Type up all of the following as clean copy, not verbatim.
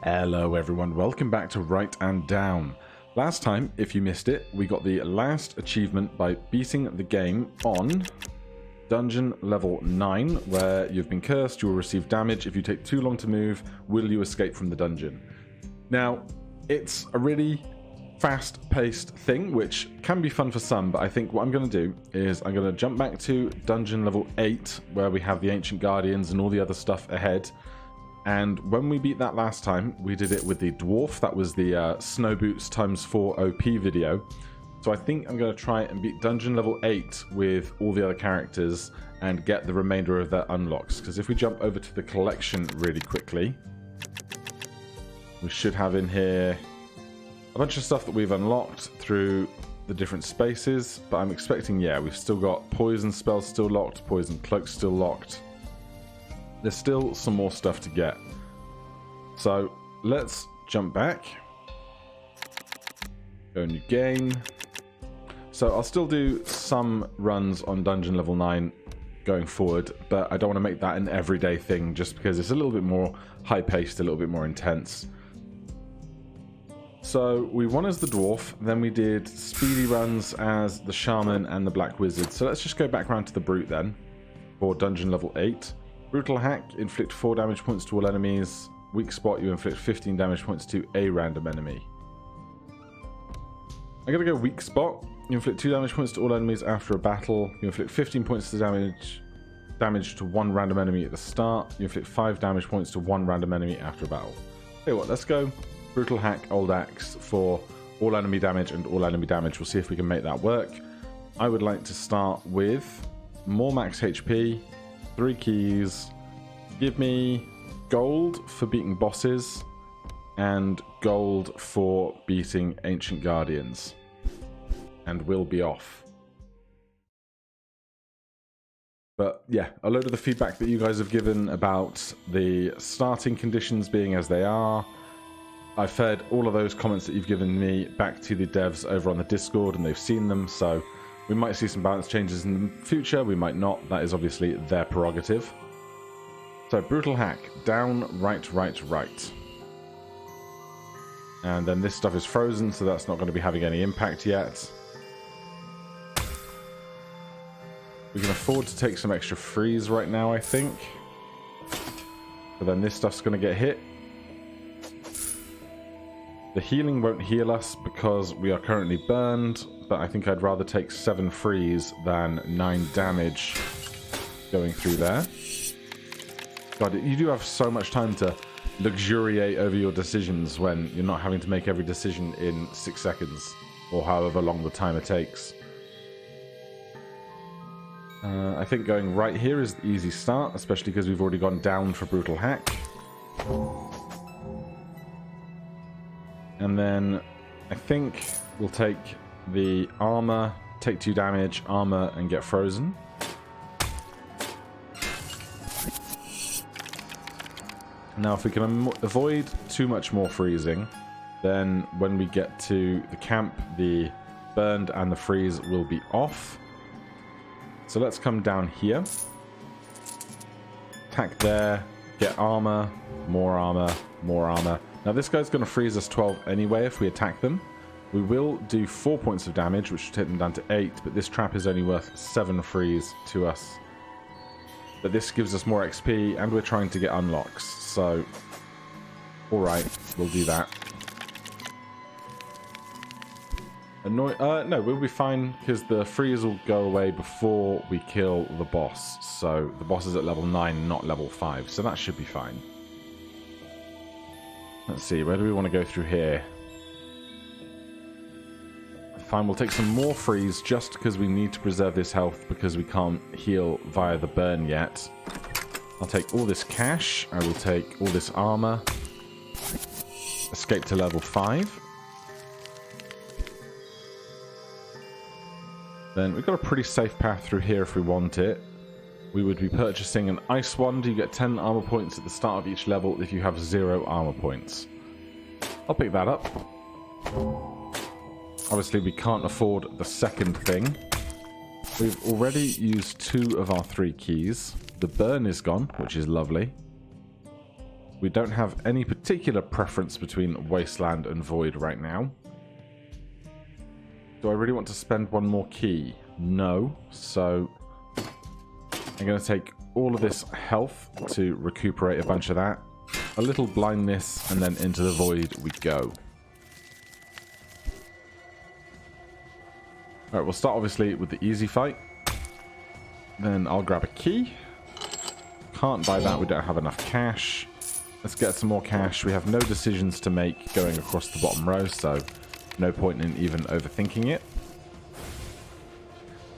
Hello everyone, welcome back to Write and Down. Last time, if you missed it, we got the last achievement by beating the game on Dungeon level 9, where you've been cursed, you will receive damage. If you take too long to move, will you escape from the dungeon? Now, it's a really fast-paced thing, which can be fun for some, but I think what I'm going to do is I'm going to jump back to Dungeon level 8, where we have the Ancient Guardians and all the other stuff ahead. And when we beat that last time, we did it with the Dwarf. That was the Snow Boots ×4 OP video. So I think I'm going to try and beat Dungeon level 8 with all the other characters and get the remainder of their unlocks. Because if we jump over to the collection really quickly, we should have in here a bunch of stuff that we've unlocked through the different spaces. But I'm expecting, yeah, we've still got Poison spells still locked, Poison Cloak still locked. There's still some more stuff to get. So let's jump back. Go new game. So I'll still do some runs on Dungeon level 9 going forward, but I don't want to make that an everyday thing just because it's a little bit more high-paced, a little bit more intense. So we won as the Dwarf, then we did speedy runs as the Shaman and the Black Wizard. So let's just go back around to the Brute then for Dungeon level 8. Brutal Hack, inflict 4 damage points to all enemies. Weak Spot, you inflict 15 damage points to a random enemy. I'm going to go Weak Spot. You inflict 2 damage points to all enemies after a battle. You inflict 15 points to damage to one random enemy at the start. You inflict 5 damage points to one random enemy after a battle. Tell you what, let's go Brutal Hack, Old Axe for all enemy damage and all enemy damage. We'll see if we can make that work. I would like to start with more max HP, 3 keys, give me gold for beating bosses, and gold for beating Ancient Guardians. And we'll be off. But yeah, a load of the feedback that you guys have given about the starting conditions being as they are, I've fed all of those comments that you've given me back to the devs over on the Discord, and they've seen them, so we might see some balance changes in the future, we might not. That is obviously their prerogative. So, Brutal Hack, down, right, right, right. And then this stuff is frozen, so that's not going to be having any impact yet. We can afford to take some extra freeze right now, I think. But then this stuff's going to get hit. The healing won't heal us because we are currently burned, but I think I'd rather take 7 freeze than 9 damage going through there. God, you do have so much time to luxuriate over your decisions when you're not having to make every decision in 6 seconds, or however long the time it takes. I think going right here is the easy start, especially because we've already gone down for Brutal Hack. And then I think we'll take the armor, take 2 damage, armor, and get frozen. Now if we can avoid too much more freezing, then when we get to the camp, the burned and the freeze will be off. So let's come down here. Attack there, get armor, more armor, more armor. Now this guy's going to freeze us 12 anyway if we attack them. We will do 4 points of damage, which will take them down to 8, but this trap is only worth 7 freeze to us. But this gives us more XP, and we're trying to get unlocks, so alright, we'll do that. No, we'll be fine, because the freeze will go away before we kill the boss. So the boss is at level 9, not level 5, so that should be fine. Let's see, where do we want to go through here? Fine, we'll take some more freeze just because we need to preserve this health because we can't heal via the burn yet. I'll take all this cash. I will take all this armor. Escape to level 5. Then we've got a pretty safe path through here if we want it. We would be purchasing an ice wand. You get 10 armor points at the start of each level if you have 0 armor points. I'll pick that up. Obviously, we can't afford the second thing. We've already used 2 of our 3 keys. The burn is gone, which is lovely. We don't have any particular preference between Wasteland and Void right now. Do I really want to spend one more key? No. So I'm going to take all of this health to recuperate a bunch of that. A little blindness, and then into the Void we go. Alright, we'll start obviously with the easy fight. Then I'll grab a key. Can't buy that, we don't have enough cash. Let's get some more cash. We have no decisions to make going across the bottom row, so no point in even overthinking it.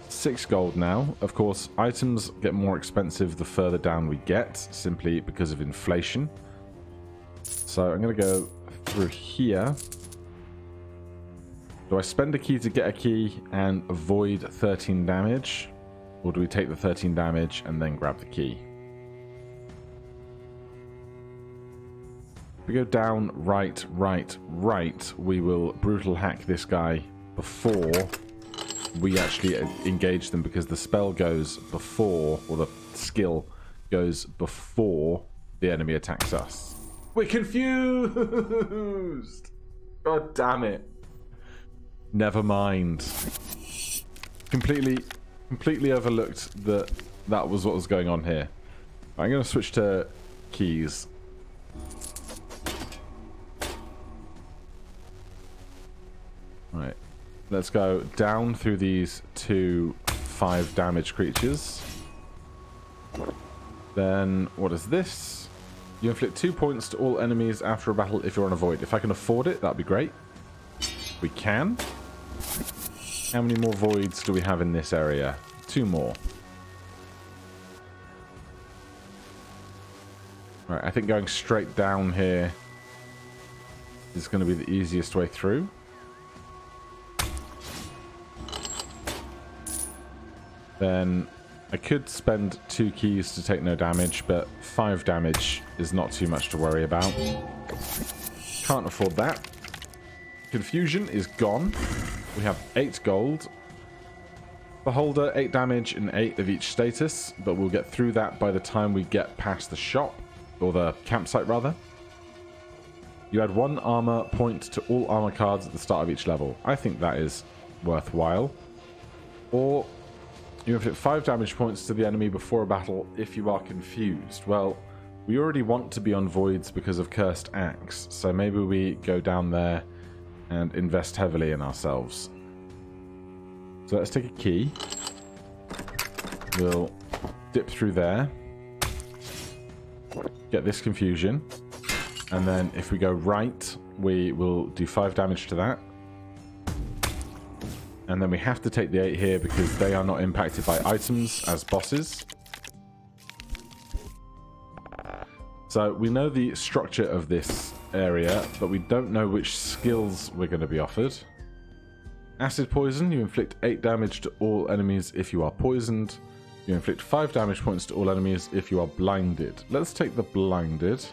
6 gold now. Of course, items get more expensive the further down we get, simply because of inflation. So I'm going to go through here. Do I spend a key to get a key and avoid 13 damage? Or do we take the 13 damage and then grab the key? If we go down, right, right, right, we will brutal hack this guy before we actually engage them, because the spell goes before, or the skill goes before the enemy attacks us. We're confused! God damn it. Never mind. Completely overlooked that that was what was going on here. I'm going to switch to keys. Right. Let's go down through these 2 5 damage creatures. Then, what is this? You inflict 2 points to all enemies after a battle if you're on a void. If I can afford it, that'd be great. We can. How many more voids do we have in this area? 2 more. Right, I think going straight down here is going to be the easiest way through. Then I could spend 2 keys to take no damage, but 5 damage is not too much to worry about. Can't afford that. Confusion is gone. We have 8 gold. Beholder, 8 damage and 8 of each status, but we'll get through that by the time we get past the shop, or the campsite rather. You add 1 armor point to all armor cards at the start of each level. I think that is worthwhile. Or you inflict 5 damage points to the enemy before a battle if you are confused. Well, we already want to be on voids because of Cursed Axe, so maybe we go down there and invest heavily in ourselves. So let's take a key. We'll dip through there. Get this confusion. And then if we go right, we will do 5 damage to that. And then we have to take the 8 here because they are not impacted by items as bosses. So we know the structure of this area, but we don't know which skills we're going to be offered. Acid poison, you inflict 8 damage to all enemies if you are poisoned. You inflict 5 damage points to all enemies if you are blinded. Let's take the blinded.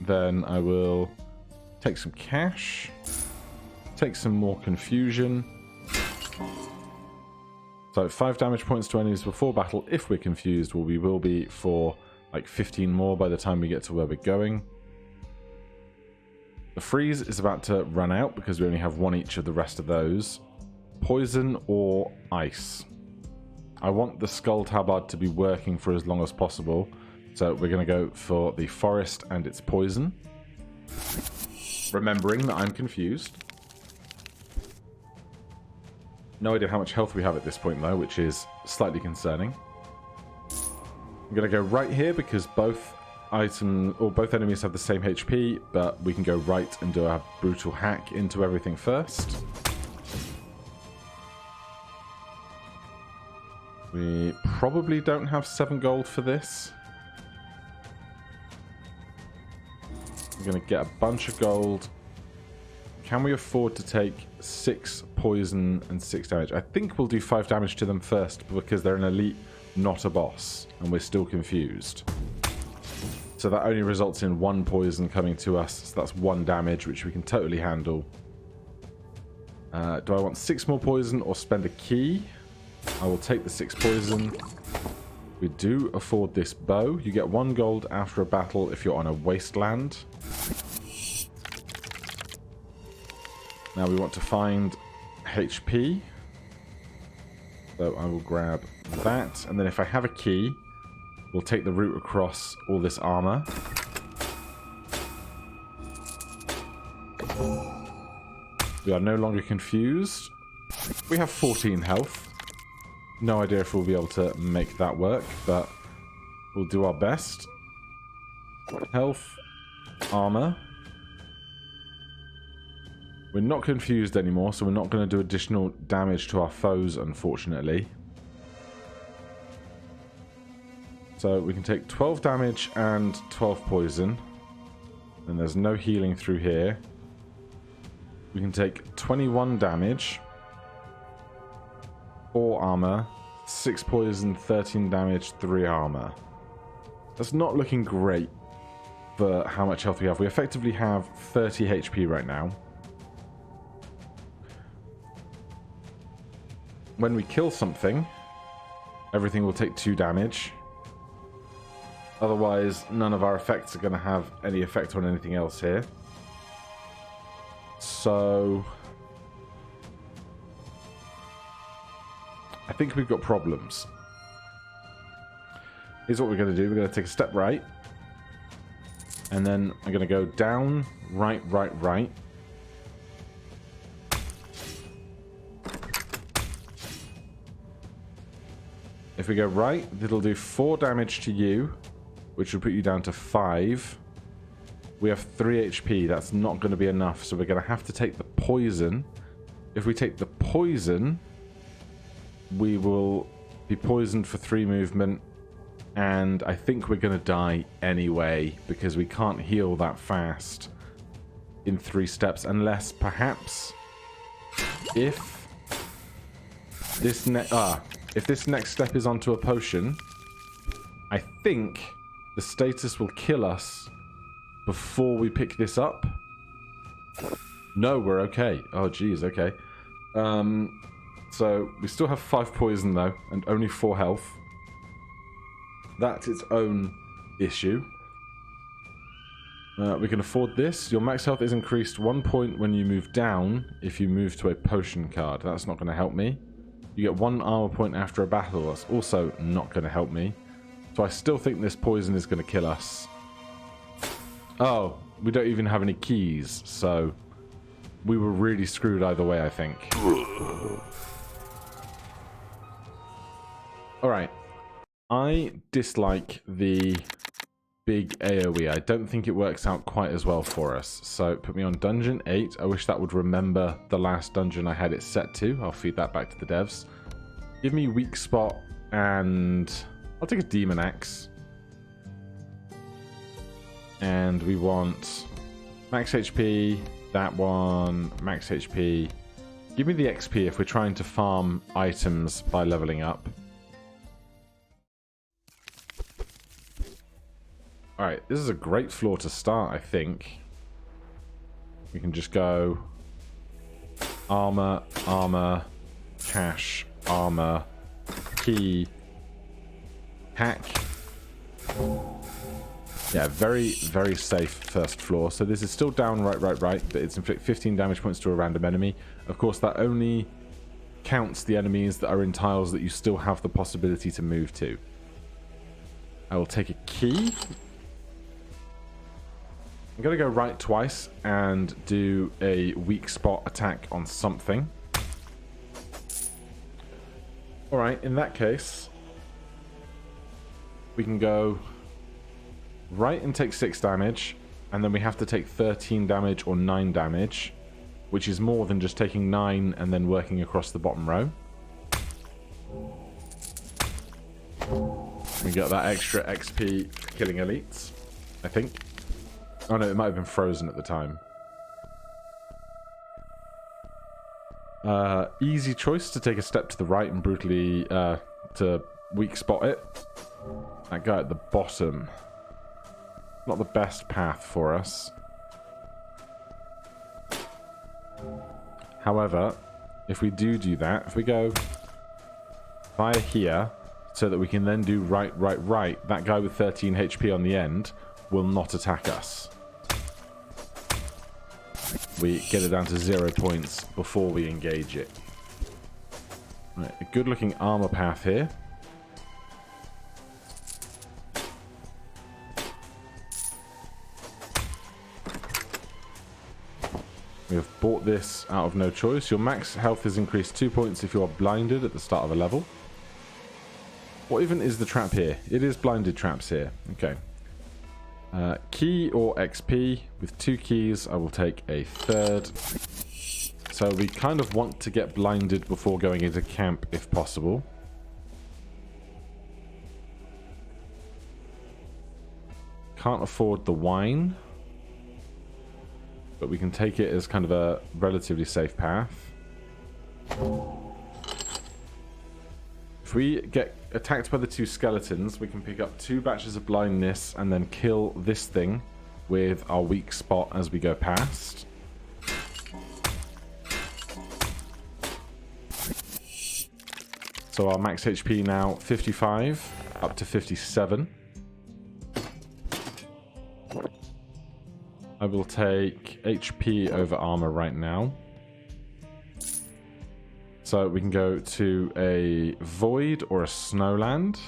Then I will take some cash. Take some more confusion. So 5 damage points to enemies before battle if we're confused. Well, we will be for like 15 more by the time we get to where we're going. The freeze is about to run out because we only have 1 each of the rest of those. Poison or ice. I want the Skull Tabard to be working for as long as possible. So we're going to go for the forest and its poison. Remembering that I'm confused. No idea how much health we have at this point though, which is slightly concerning. I'm going to go right here because both enemies have the same HP, but we can go right and do a brutal hack into everything first. We probably don't have 7 gold for this. I'm going to get a bunch of gold. Can we afford to take 6 poison and 6 damage? I think we'll do 5 damage to them first because they're an elite, not a boss, and we're still confused. So that only results in 1 poison coming to us, so that's 1 damage, which we can totally handle. Do I want 6 more poison or spend a key? I will take the 6 poison. We do afford this bow. You get 1 gold after a battle if you're on a wasteland. Now we want to find HP. So I will grab that. And then if I have a key, we'll take the route across all this armor. We are no longer confused. We have 14 health. No idea if we'll be able to make that work, but we'll do our best. Health, armor. We're not confused anymore, so we're not going to do additional damage to our foes, unfortunately. So we can take 12 damage and 12 poison. And there's no healing through here. We can take 21 damage. 4 armor, 6 poison, 13 damage, 3 armor. That's not looking great for how much health we have. We effectively have 30 HP right now. When we kill something, everything will take 2 damage. Otherwise, none of our effects are going to have any effect on anything else here. So I think we've got problems. Here's what we're going to do. We're going to take a step right. And then I'm going to go down, right, right, right. If we go right, it'll do 4 damage to you, which will put you down to 5. We have 3 HP. That's not going to be enough, so we're going to have to take the poison. If we take the poison, we will be poisoned for 3 movement, and I think we're going to die anyway because we can't heal that fast in 3 steps, unless perhaps if this next step is onto a potion, I think the status will kill us before we pick this up. No, we're okay. Oh geez, okay. So we still have 5 poison though, and only 4 health. That's its own issue. We can afford this. Your max health is increased 1 point when you move down if you move to a potion card. That's not going to help me. You get 1 armor point after a battle. That's also not going to help me. So I still think this poison is going to kill us. Oh, we don't even have any keys, so we were really screwed either way, I think. Alright. I dislike the big AoE. I don't think it works out quite as well for us. So put me on dungeon 8. I wish that would remember the last dungeon I had it set to. I'll feed that back to the devs. Give me weak spot, and I'll take a demon axe. And we want max HP, that one, max HP. Give me the XP if we're trying to farm items by leveling up. Alright, this is a great floor to start, I think. We can just go armor, armor, cash, armor, key, hack. Yeah, very, very safe first floor. So this is still down, right, right, right, but it's inflict 15 damage points to a random enemy. Of course, that only counts the enemies that are in tiles that you still have the possibility to move to. I will take a key. I'm going to go right twice and do a weak spot attack on something. Alright, in that case, we can go right and take 6 damage, and then we have to take 13 damage or 9 damage, which is more than just taking 9 and then working across the bottom row. We got that extra XP killing elites, I think. Oh no, it might have been frozen at the time. Easy choice to take a step to the right and brutally to weak spot it. That guy at the bottom. Not the best path for us. However, if we do that, if we go via here so that we can then do right. That guy with 13 HP on the end will not attack us. We get it down to 0 points before we engage it. Right, a good looking armor path here. We have bought this out of no choice. Your max health is increased 2 points if you are blinded at the start of a level. What even is the trap here? It is blinded traps here. Okay. Key or XP. With 2 keys, I will take a third. So we kind of want to get blinded before going into camp if possible. Can't afford the wine, but we can take it as kind of a relatively safe path. If we get attacked by the 2 skeletons, we can pick up 2 batches of blindness and then kill this thing with our weak spot as we go past. So our max HP now 55 up to 57. I will take HP over armor right now. So we can go to a void or a snowland.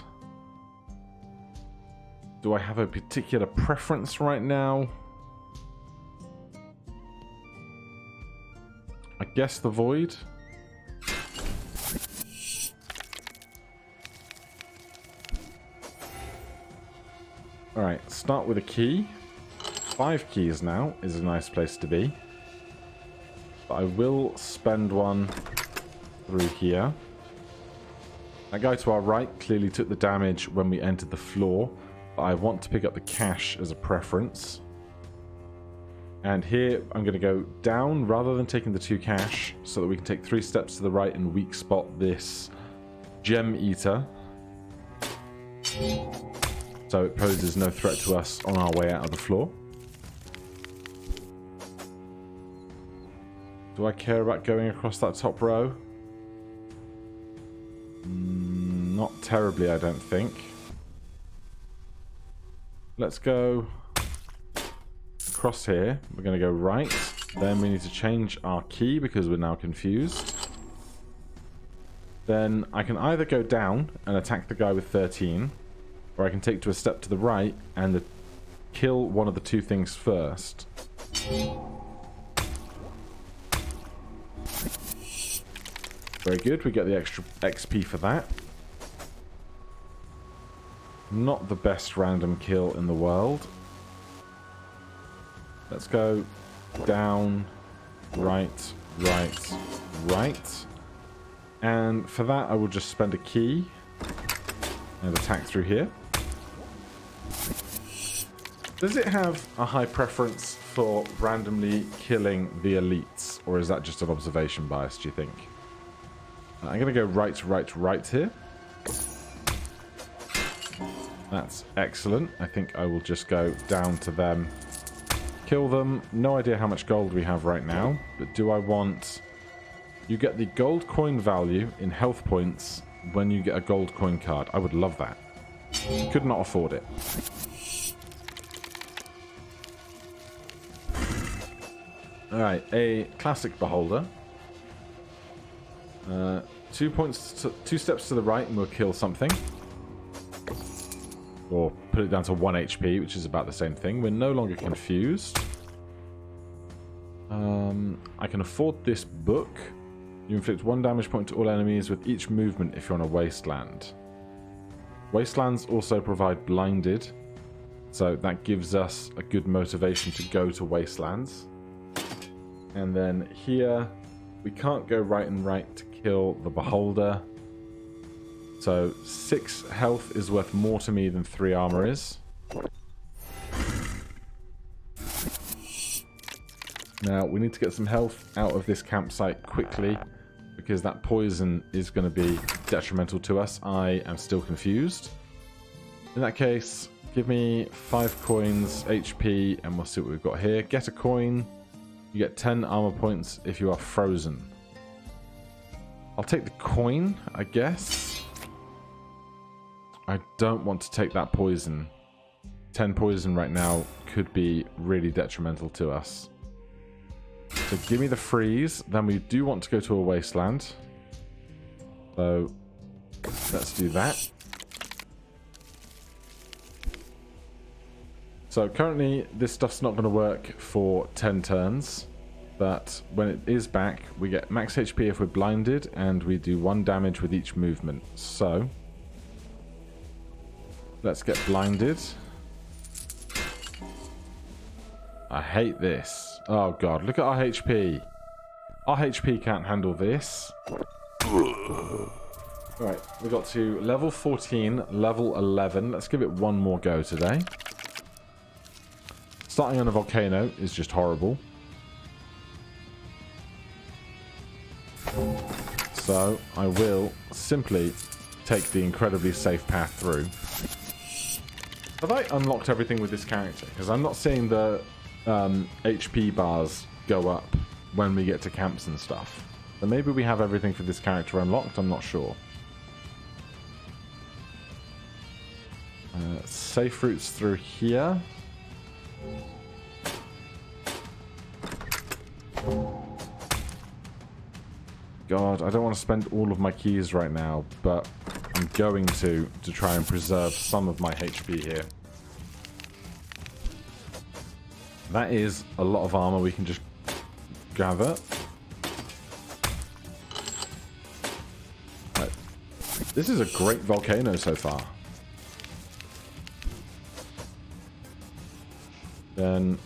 Do I have a particular preference right now? I guess the void. Alright, start with a key. 5 keys now is a nice place to be. But I will spend one through here. That guy to our right clearly took the damage when we entered the floor, but I want to pick up the cash as a preference. And here I'm going to go down rather than taking the 2 cash, so that we can take 3 steps to the right and weak spot this gem eater. So it poses no threat to us on our way out of the floor. Do I care about going across that top row? Not terribly, I don't think. Let's go across here. We're going to go right. Then we need to change our key because we're now confused. Then I can either go down and attack the guy with 13, or I can take to a step to the right and kill one of the 2 things first. Very good, we get the extra XP for that. Not the best random kill in the world. Let's go down, right. And for that I will just spend a key and attack through here. Does it have a high preference for randomly killing the elites, or is that just an observation bias, do you think? I'm going to go right here. That's excellent. I think I will just go down to them, kill them. No idea how much gold we have right now, but do I want... You get the gold coin value in health points when you get a gold coin card. I would love that. Could not afford it. Alright, a classic beholder. 2 points, 2 steps to the right and we'll kill something. Or put it down to 1 HP, which is about the same thing. We're no longer confused. I can afford this book. You inflict 1 damage point to all enemies with each movement if you're on a wasteland. Wastelands also provide blinded, so that gives us a good motivation to go to wastelands. And then here, we can't go right and right to kill the beholder. So 6 health is worth more to me than 3 armor is. Now, we need to get some health out of this campsite quickly, because that poison is going to be detrimental to us. I am still confused. In that case, give me 5 coins, HP, and we'll see what we've got here. Get a coin. You get 10 armor points if you are frozen. I'll take the coin, I guess. I don't want to take that poison. 10 poison right now could be really detrimental to us. So give me the freeze. Then we do want to go to a wasteland. So let's do that. So currently this stuff's not going to work for 10 turns. But when it is back, we get max HP if we're blinded, and we do 1 damage with each movement. So let's get blinded. I hate this. Oh god, look at our HP. Our HP can't handle this. Alright, we got to level 14, level 11. Let's give it one more go today. Starting on a volcano is just horrible. So I will simply take the incredibly safe path through. Have I unlocked everything with this character? Because I'm not seeing the HP bars go up when we get to camps and stuff. So maybe we have everything for this character unlocked, I'm not sure. Safe routes through here. God, I don't want to spend all of my keys right now, but I'm going to try and preserve some of my HP here. That is a lot of armor we can just gather. Right. This is a great volcano so far. Then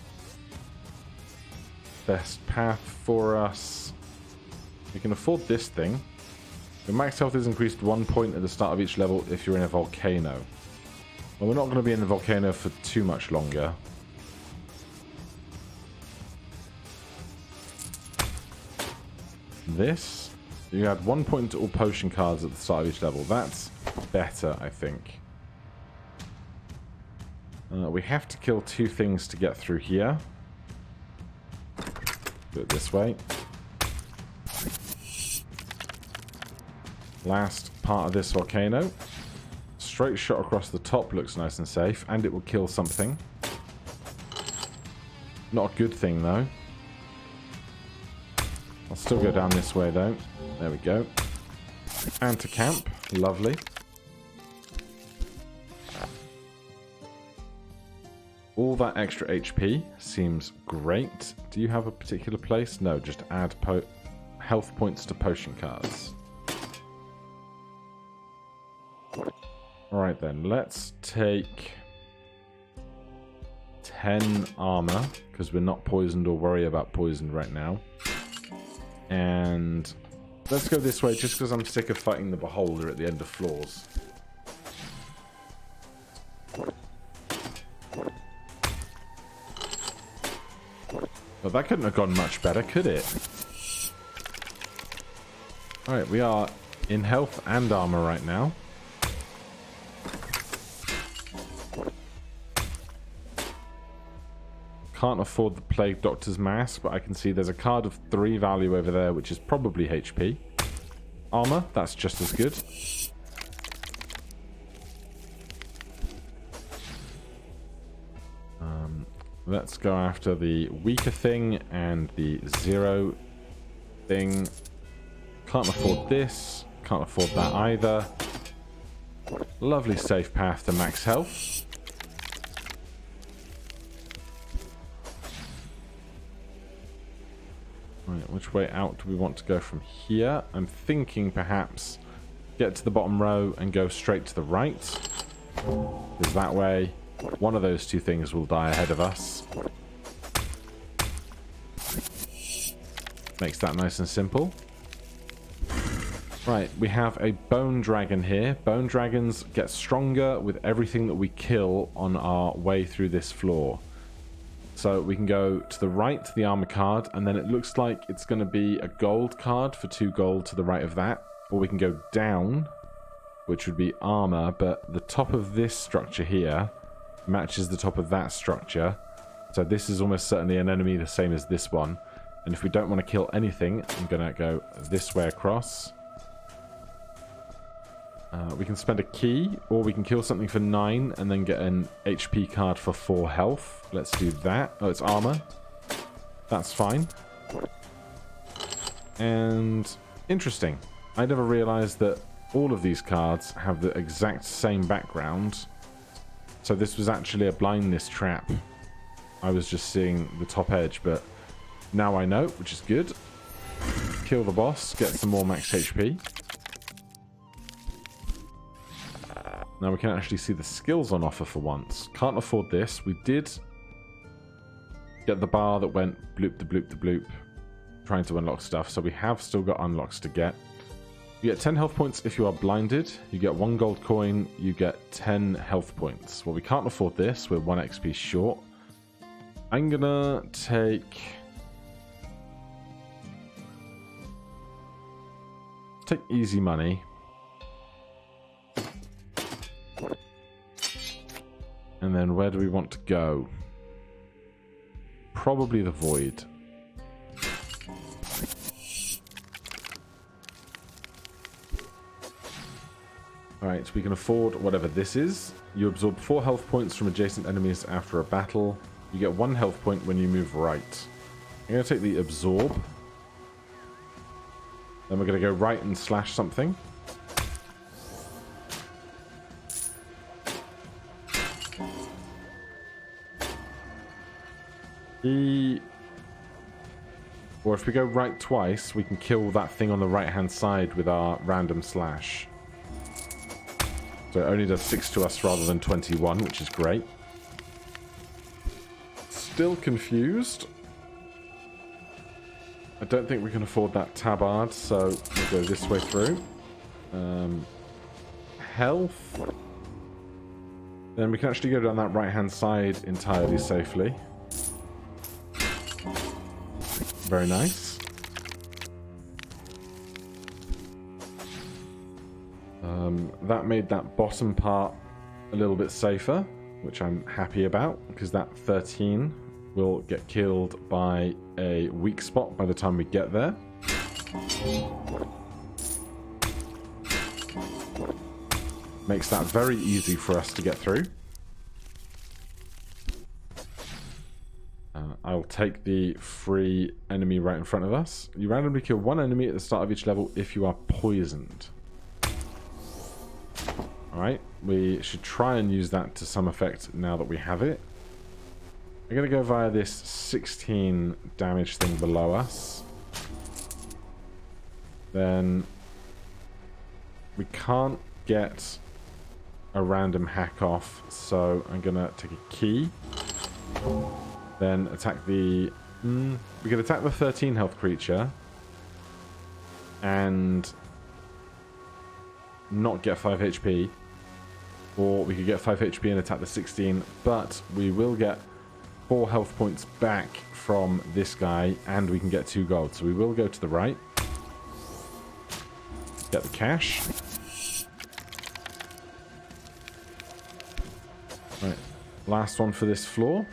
best path for us. We can afford this thing. Your max health is increased 1 point at the start of each level if you're in a volcano. Well, we're not going to be in the volcano for too much longer. This, you add 1 point to all potion cards at the start of each level. That's better, I think. We have to kill 2 things to get through here. Do it this way. Last part of this volcano. Straight shot across the top looks nice and safe, and it will kill something. Not a good thing, though. I'll still go down this way, though. There we go. And to camp. Lovely. All that extra HP seems great. Do you have a particular place? No, just add health points to potion cards. Alright then, let's take 10 armor, because we're not poisoned or worry about poison right now. And let's go this way, just because I'm sick of fighting the beholder at the end of floors. Well, that couldn't have gone much better, could it? Alright, we are in health and armor right now. Can't afford the Plague Doctor's Mask, but I can see there's a card of 3 value over there, which is probably HP. Armor, that's just as good. Let's go after the weaker thing and the 0 thing. Can't afford this. Can't afford that either. Lovely safe path to max health. Right, which way out do we want to go from here? I'm thinking perhaps get to the bottom row and go straight to the right. Because that way, one of those 2 things will die ahead of us. Makes that nice and simple. Right, we have a bone dragon here. Bone dragons get stronger with everything that we kill on our way through this floor. So we can go to the right to the armor card, and then it looks like it's going to be a gold card for 2 gold to the right of that. Or we can go down, which would be armor, but the top of this structure here matches the top of that structure. So this is almost certainly an enemy the same as this one. And if we don't want to kill anything, I'm going to go this way across. We can spend a key, or we can kill something for 9 and then get an HP card for 4 health. Let's do that. Oh, it's armor. That's fine. And interesting. I never realized that all of these cards have the exact same background. So this was actually a blindness trap. I was just seeing the top edge, but now I know, which is good. Kill the boss, get some more max HP. Now we can actually see the skills on offer for once. Can't afford this. We did get the bar that went bloop the bloop the bloop, trying to unlock stuff. So we have still got unlocks to get. You get 10 health points if you are blinded. You get 1 gold coin. You get 10 health points. Well, we can't afford this. We're 1 XP short. I'm gonna take easy money. And then where do we want to go? Probably the Void. Alright, so we can afford whatever this is. You absorb 4 health points from adjacent enemies after a battle. You get 1 health point when you move right. I'm going to take the absorb. Then we're going to go right and slash something. Or if we go right twice, we can kill that thing on the right hand side with our random slash. So it only does 6 to us rather than 21, which is great. Still confused. I don't think we can afford that tabard, so we'll go this way through. Health. Then we can actually go down that right hand side entirely safely. Very nice. That made that bottom part a little bit safer, which I'm happy about, because that 13 will get killed by a weak spot by the time we get there. Makes that very easy for us to get through. I'll take the free enemy right in front of us. You randomly kill 1 enemy at the start of each level if you are poisoned. Alright, we should try and use that to some effect now that we have it. I'm going to go via this 16 damage thing below us. Then we can't get a random hack off, so I'm going to take a key. Then attack the... we could attack the 13 health creature and not get 5 HP. Or we could get 5 HP and attack the 16, but we will get 4 health points back from this guy, and we can get 2 gold. So we will go to the right. Get the cash. Right, last one for this floor.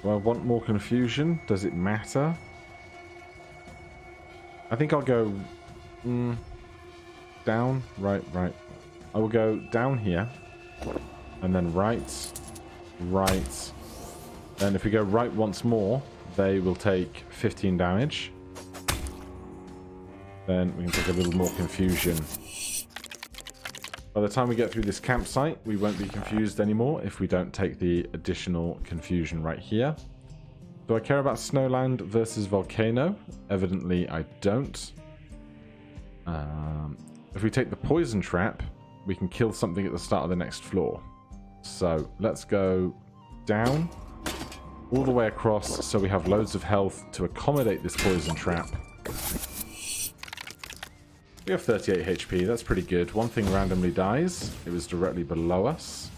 Do I want more confusion? Does it matter? I think I'll go down, right. I will go down here, and then right. Then if we go right once more, they will take 15 damage. Then we can take a little more confusion. By the time we get through this campsite, we won't be confused anymore if we don't take the additional confusion right here. Do I care about Snowland versus Volcano? Evidently, I don't. If we take the poison trap, we can kill something at the start of the next floor. So let's go down, all the way across, so we have loads of health to accommodate this poison trap. We have 38 HP, that's pretty good. One thing randomly dies. It was directly below us.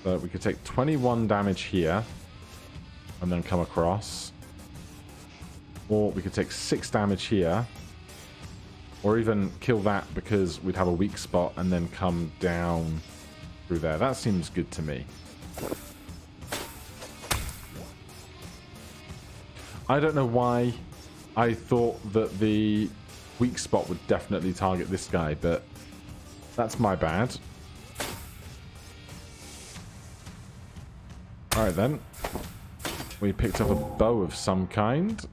So we could take 21 damage here and then come across. Or we could take 6 damage here. Or even kill that because we'd have a weak spot and then come down through there. That seems good to me. I don't know why I thought that the weak spot would definitely target this guy, but that's my bad. Alright then. We picked up a bow of some kind.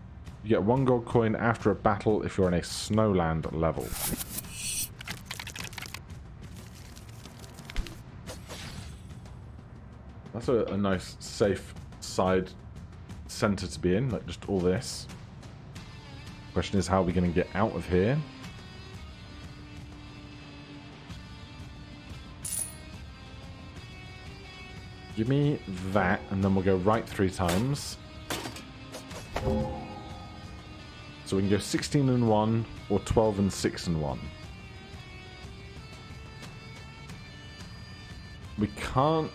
You get 1 gold coin after a battle if you're on a snowland level. That's a nice, safe side center to be in, like just all this. Question is, how are we going to get out of here? Give me that, and then we'll go right 3 times. So we can go 16 and 1, or 12 and 6 and 1. We can't...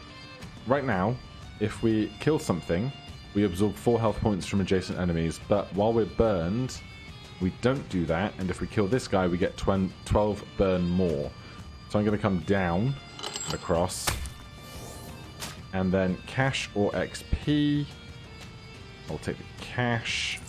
Right now, if we kill something, we absorb 4 health points from adjacent enemies, but while we're burned, we don't do that, and if we kill this guy, we get 12 burn more. So I'm going to come down and across, and then cash or XP. I'll take the cash.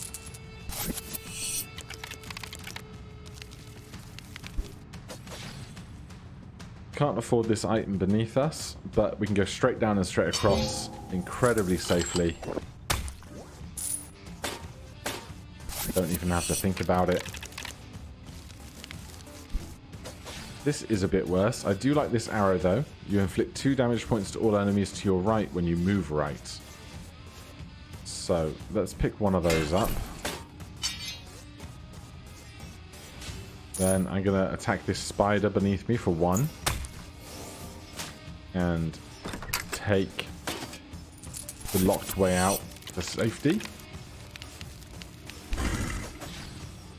Can't afford this item beneath us, but we can go straight down and straight across incredibly safely. Don't even have to think about it. This is a bit worse. I do like this arrow though. You inflict 2 damage points to all enemies to your right when you move right. So let's pick one of those up. Then I'm going to attack this spider beneath me for 1. And take the locked way out for safety.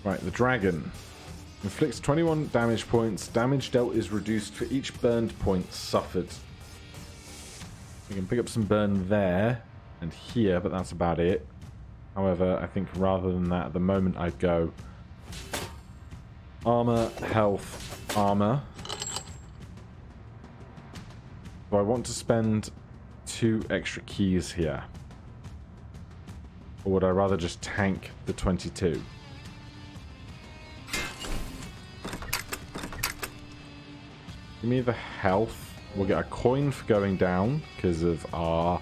Right, the dragon. Inflicts 21 damage points. Damage dealt is reduced for each burned point suffered. We can pick up some burn there and here, but that's about it. However, I think rather than that, at the moment I'd go armor, health, armor. So I want to spend 2 extra keys here. Or would I rather just tank the 22? Give me the health. We'll get a coin for going down because of our...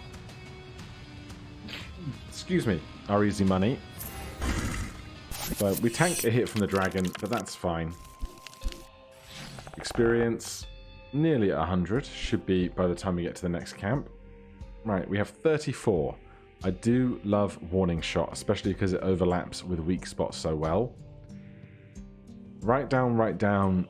Excuse me. Our easy money. So we tank a hit from the dragon, but that's fine. Experience... Nearly at 100. Should be by the time we get to the next camp. Right, we have 34. I do love Warning Shot, especially because it overlaps with weak spots so well. Right down.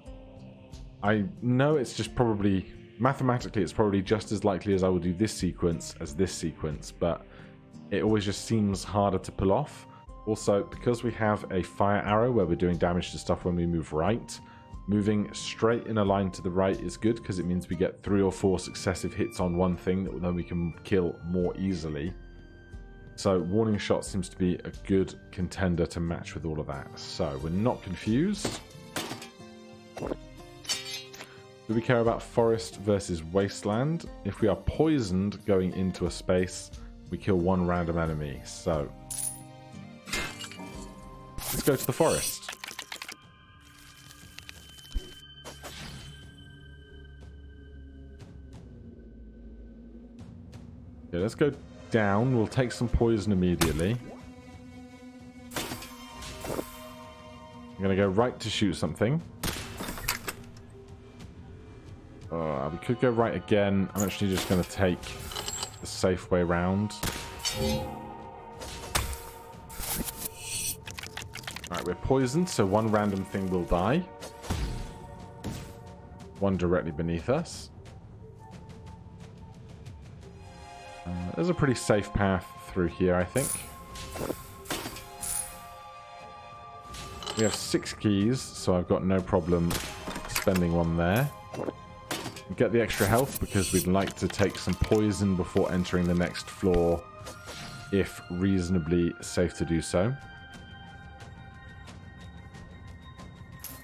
I know it's just probably... Mathematically, it's probably just as likely as I will do this sequence as this sequence, but it always just seems harder to pull off. Also, because we have a fire arrow where we're doing damage to stuff when we move right... Moving straight in a line to the right is good because it means we get 3 or 4 successive hits on one thing that then we can kill more easily. So Warning Shot seems to be a good contender to match with all of that. So we're not confused. Do we care about Forest versus Wasteland? If we are poisoned going into a space, we kill 1 random enemy. So let's go to the Forest. Okay, let's go down. We'll take some poison immediately. I'm going to go right to shoot something. We could go right again. I'm actually just going to take the safe way round. Alright, we're poisoned, so 1 random thing will die. 1 directly beneath us. There's a pretty safe path through here, I think. We have 6 keys, so I've got no problem spending 1 there. Get the extra health because we'd like to take some poison before entering the next floor, if reasonably safe to do so.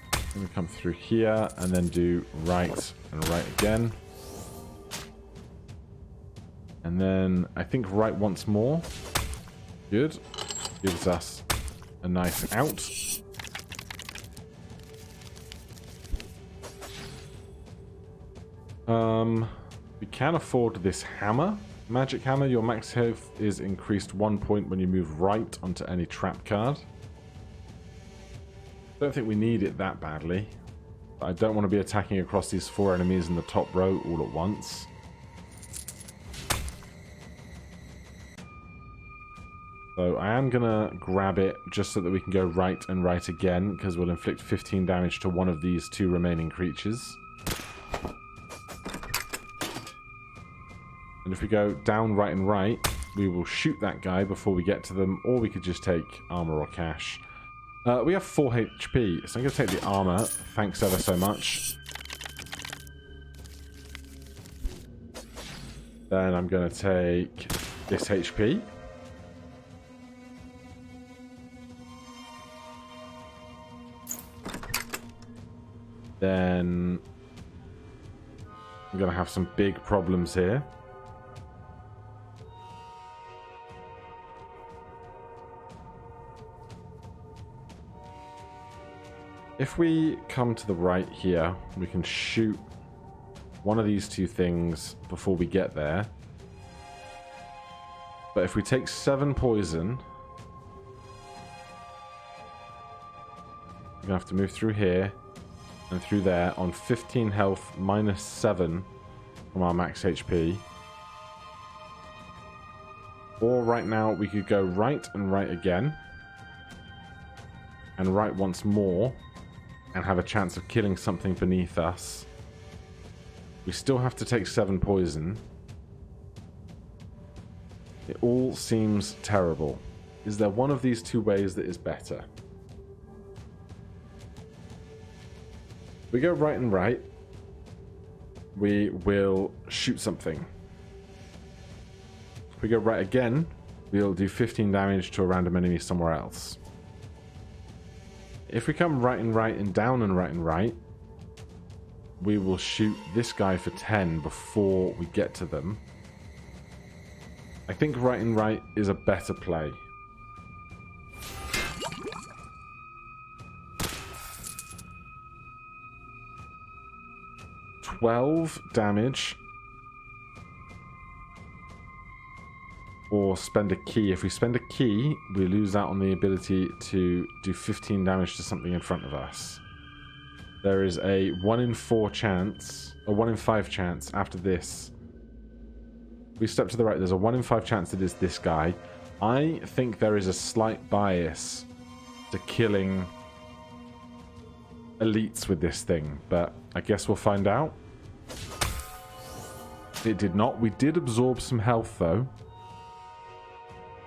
I'm going to come through here and then do right and right again. And then I think right once more. Good. Gives us a nice out. We can afford this hammer. Magic hammer, your max health is increased 1 point when you move right onto any trap card. Don't think we need it that badly. But I don't want to be attacking across these 4 enemies in the top row all at once. So I am going to grab it just so that we can go right and right again, because we'll inflict 15 damage to one of these 2 remaining creatures. And if we go down, right, and right, we will shoot that guy before we get to them, or we could just take armor or cash. We have 4 HP, so I'm going to take the armor. Thanks ever so much. Then I'm going to take this HP. Then I'm going to have some big problems here. If we come to the right here, we can shoot one of these 2 things before we get there. But if we take 7 poison, we're going to have to move through here and through there on 15 health minus 7 from our max HP. Or right now we could go right and right again. And right once more. And have a chance of killing something beneath us. We still have to take 7 poison. It all seems terrible. Is there one of these 2 ways that is better? We go right and right. We will shoot something. If we go right again, we'll do 15 damage to a random enemy somewhere else. If we come right and right and down and right, we will shoot this guy for 10 before we get to them. I think right and right is a better play. $12 damage. Or spend a key. If we spend a key, we lose out on the ability to do 15 damage to something in front of us. There is a 1 in 4 chance, a 1 in 5 chance after this. We step to the right, there's a 1 in 5 chance that is this guy. I think there is a slight bias to killing elites with this thing, but I guess we'll find out. It did not. We did absorb some health though.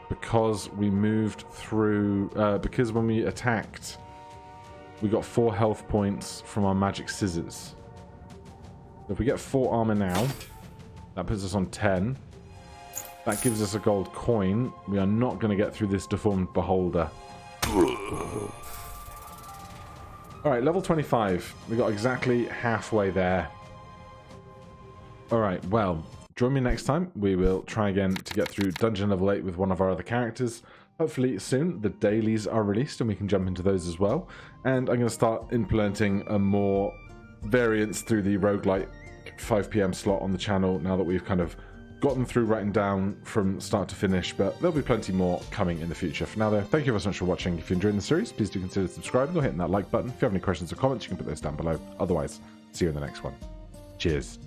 Because we moved through, because when we attacked, we got 4 health points from our magic scissors. If we get 4 armor now, that puts us on 10. That gives us a gold coin. We are not going to get through this deformed beholder. Alright, level 25. We got exactly halfway there. Alright, well, join me next time. We will try again to get through Dungeon level 8 with one of our other characters. Hopefully soon the dailies are released and we can jump into those as well. And I'm going to start implementing a more variance through the roguelike 5 PM slot on the channel now that we've kind of gotten through writing down from start to finish, but there'll be plenty more coming in the future. For now though, thank you very much for watching. If you're enjoying the series, please do consider subscribing or hitting that like button. If you have any questions or comments, you can put those down below. Otherwise, see you in the next one. Cheers.